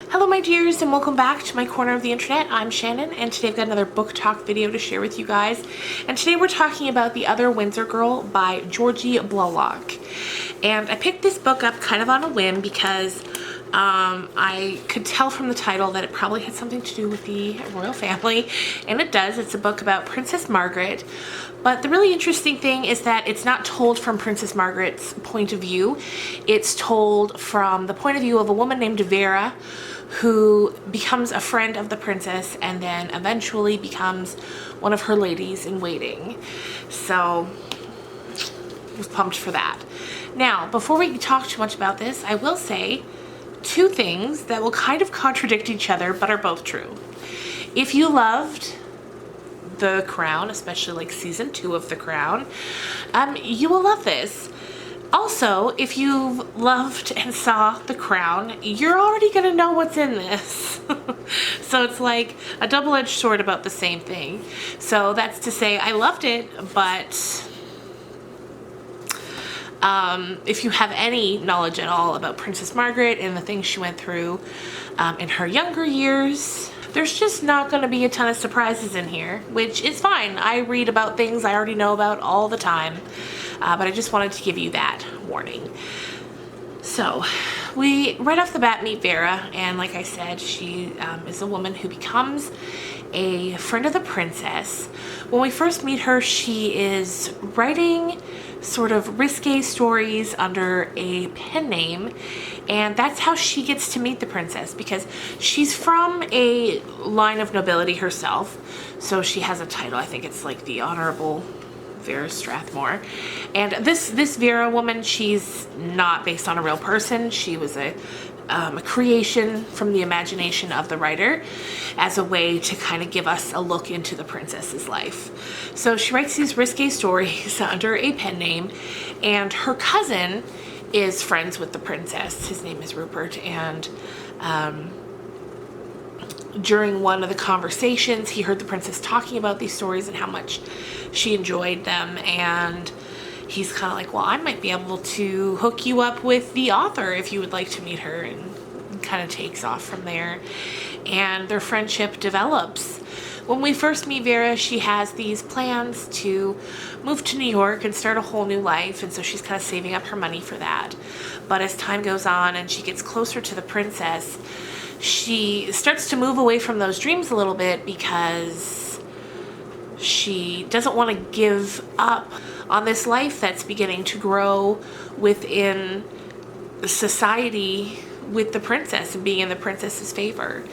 Hello my dears, and welcome back to my corner of the internet. I'm Shannon, and today I've got another book talk video to share with you guys. And today we're talking about The Other Windsor Girl by Georgie Blalock. And I picked this book up kind of on a whim because I could tell from the title that it probably had something to do with the royal family, and it does. It's a book about Princess Margaret. But the really interesting thing is that it's not told from Princess Margaret's point of view. It's told from the point of view of a woman named Vera, who becomes a friend of the princess and then eventually becomes one of her ladies in waiting. So I was pumped for that. Now, before we talk too much about this, I will say two things that will kind of contradict each other but are both true. If you loved The Crown, especially like season 2 of The Crown, you will love this. Also, if you've loved and saw The Crown, you're already gonna know what's in this. So it's like a double-edged sword about the same thing. So that's to say, I loved it, but if you have any knowledge at all about Princess Margaret and the things she went through in her younger years, there's just not going to be a ton of surprises in here, which is fine. I read about things I already know about all the time, but I just wanted to give you that warning. So we right off the bat meet Vera, and like I said, she is a woman who becomes a friend of the princess. When we first meet her, she is writing sort of risque stories under a pen name, and that's how she gets to meet the princess, because she's from a line of nobility herself, so she has a title. I think it's like the Honorable Vera Strathmore. And this Vera woman, she's not based on a real person. She was a creation from the imagination of the writer as a way to kind of give us a look into the princess's life. So she writes these risque stories under a pen name, and her cousin is friends with the princess. His name is Rupert, and during one of the conversations, he heard the princess talking about these stories and how much she enjoyed them, and he's kind of like, well, I might be able to hook you up with the author if you would like to meet her, and kind of takes off from there, and their friendship develops. When we first meet Vera, she has these plans to move to New York and start a whole new life, and so she's kind of saving up her money for that. But as time goes on and she gets closer to the princess, she starts to move away from those dreams a little bit because she doesn't want to give up on this life that's beginning to grow within society with the princess and being in the princess's favor.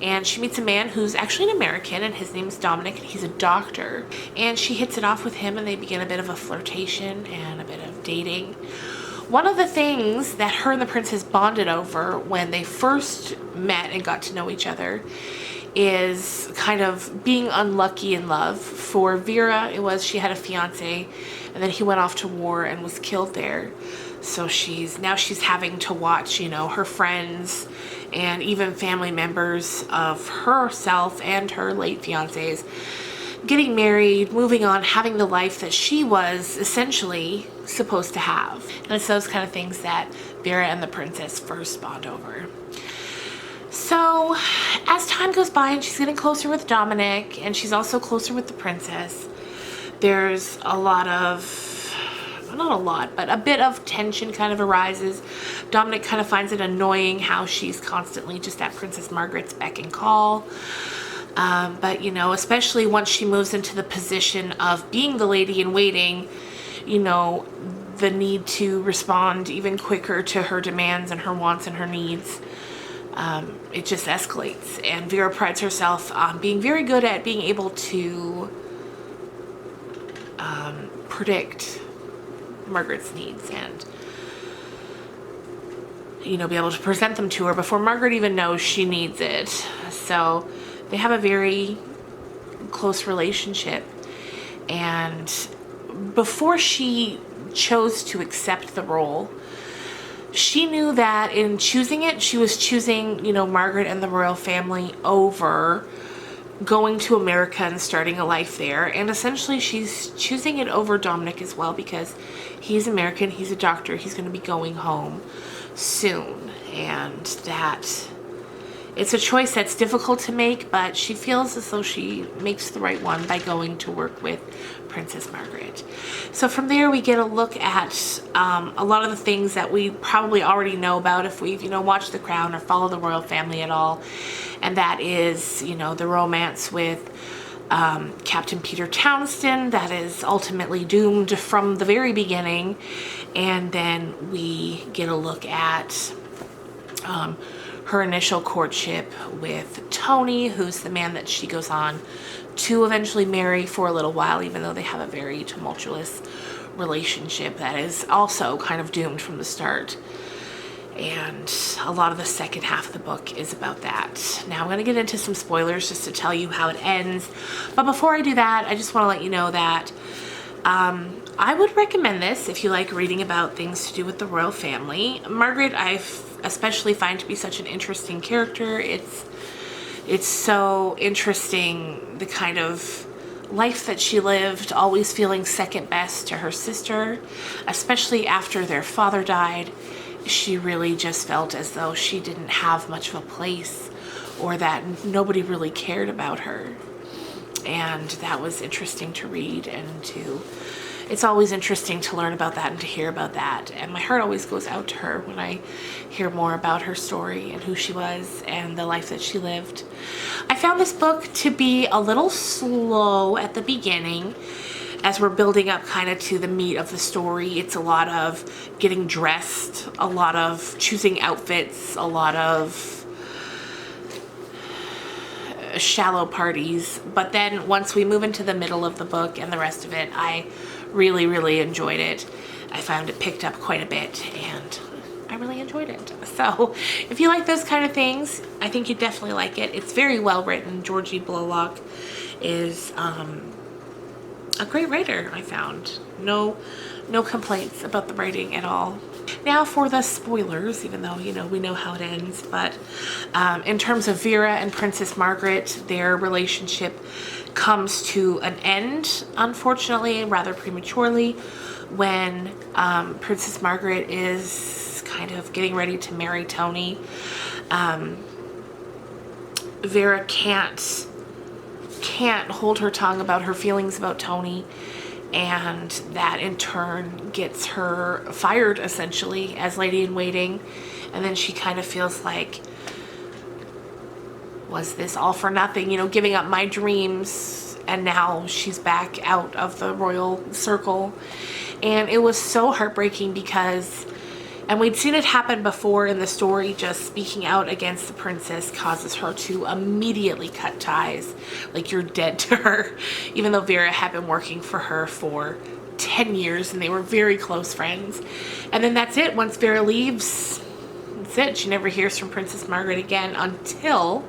And she meets a man who's actually an American, and his name's Dominic, and he's a doctor. And she hits it off with him, and they begin a bit of a flirtation and a bit of dating. One of the things that her and the princess bonded over when they first met and got to know each other is kind of being unlucky in love. For Vera, it was she had a fiance, and then he went off to war and was killed there. So she's having to watch, you know, her friends and even family members of herself and her late fiancés getting married, moving on, having the life that she was essentially supposed to have. And it's those kind of things that Vera and the princess first bond over. So as time goes by and she's getting closer with Dominic, and she's also closer with the princess, there's a lot of, not a lot, but a bit of tension kind of arises. Dominic kind of finds it annoying how she's constantly just at Princess Margaret's beck and call. But, you know, especially once she moves into the position of being the lady in waiting, you know, the need to respond even quicker to her demands and her wants and her needs, it just escalates. And Vera prides herself on being very good at being able to predict Margaret's needs and, you know, be able to present them to her before Margaret even knows she needs it. So they have a very close relationship, and before she chose to accept the role, she knew that in choosing it, she was choosing, you know, Margaret and the royal family over going to America and starting a life there. And essentially she's choosing it over Dominic as well, because he's American, he's a doctor, he's going to be going home soon, and that It's a choice that's difficult to make, but she feels as though she makes the right one by going to work with Princess Margaret. So from there we get a look at a lot of the things that we probably already know about if we've, watched The Crown or follow the royal family at all. And that is, the romance with Captain Peter Townsend that is ultimately doomed from the very beginning. And then we get a look at her initial courtship with Tony, who's the man that she goes on to eventually marry for a little while, even though they have a very tumultuous relationship that is also kind of doomed from the start. And a lot of the second half of the book is about that. Now I'm going to get into some spoilers just to tell you how it ends. But before I do that, I just want to let you know that I would recommend this if you like reading about things to do with the royal family. Margaret, I especially find to be such an interesting character. It's so interesting, the kind of life that she lived, always feeling second best to her sister, especially after their father died. She really just felt as though she didn't have much of a place, or that nobody really cared about her. And that was interesting to read, and it's always interesting to learn about that and to hear about that. And my heart always goes out to her when I hear more about her story and who she was and the life that she lived. I found this book to be a little slow at the beginning as we're building up kind of to the meat of the story. It's a lot of getting dressed, a lot of choosing outfits, a lot of shallow parties. But then once we move into the middle of the book and the rest of it, I really, really enjoyed it. I found it picked up quite a bit, and I really enjoyed it. So if you like those kind of things, I think you definitely like it. It's very well written. Georgie Blalock is a great writer, I found. No complaints about the writing at all. Now for the spoilers, even though, we know how it ends, but in terms of Vera and Princess Margaret, their relationship comes to an end, unfortunately, rather prematurely, when Princess Margaret is kind of getting ready to marry Tony. Vera can't hold her tongue about her feelings about Tony, and that in turn gets her fired essentially as lady-in-waiting. And then she kind of feels like, was this all for nothing, giving up my dreams, and now she's back out of the royal circle. And it was so heartbreaking because, and we'd seen it happen before in the story, just speaking out against the princess causes her to immediately cut ties, like you're dead to her, even though Vera had been working for her for 10 years and they were very close friends. And then that's it. Once Vera leaves, that's it. She never hears from Princess Margaret again until,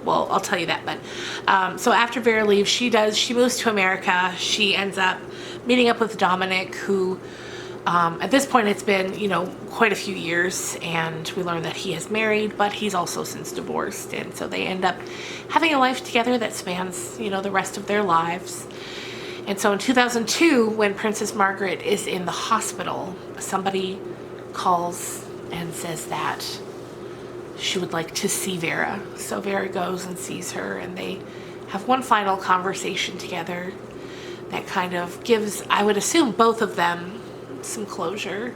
well, I'll tell you that. But so after Vera leaves, she moves to America. She ends up meeting up with Dominic, who at this point it's been, quite a few years, and we learn that he is married, but he's also since divorced. And so they end up having a life together that spans, the rest of their lives. And so in 2002, when Princess Margaret is in the hospital, somebody calls and says that she would like to see Vera. So Vera goes and sees her, and they have one final conversation together that kind of gives, I would assume, both of them some closure.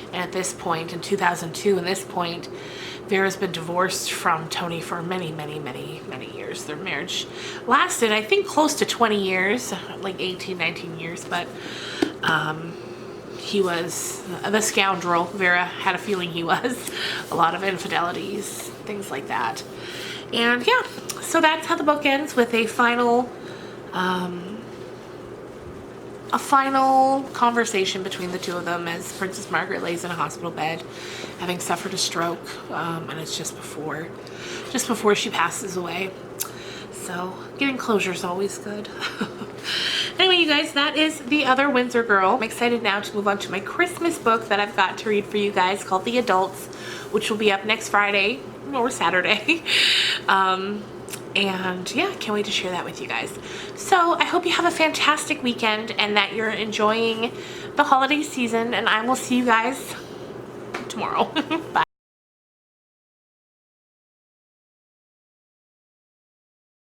And at this point, in 2002, in this point, Vera's been divorced from Tony for many, many, many, many years. Their marriage lasted, I think, close to 20 years, like 18, 19 years, but he was the scoundrel. Vera had a feeling he was. A lot of infidelities, things like that. And yeah, so that's how the book ends, with a final conversation between the two of them as Princess Margaret lays in a hospital bed, having suffered a stroke, and it's just before she passes away. So getting closure is always good. Anyway, you guys, that is The Other Windsor Girl. I'm excited now to move on to my Christmas book that I've got to read for you guys, called The Adults, which will be up next Friday or Saturday. And yeah, can't wait to share that with you guys. So I hope you have a fantastic weekend and that you're enjoying the holiday season, and I will see you guys tomorrow. Bye.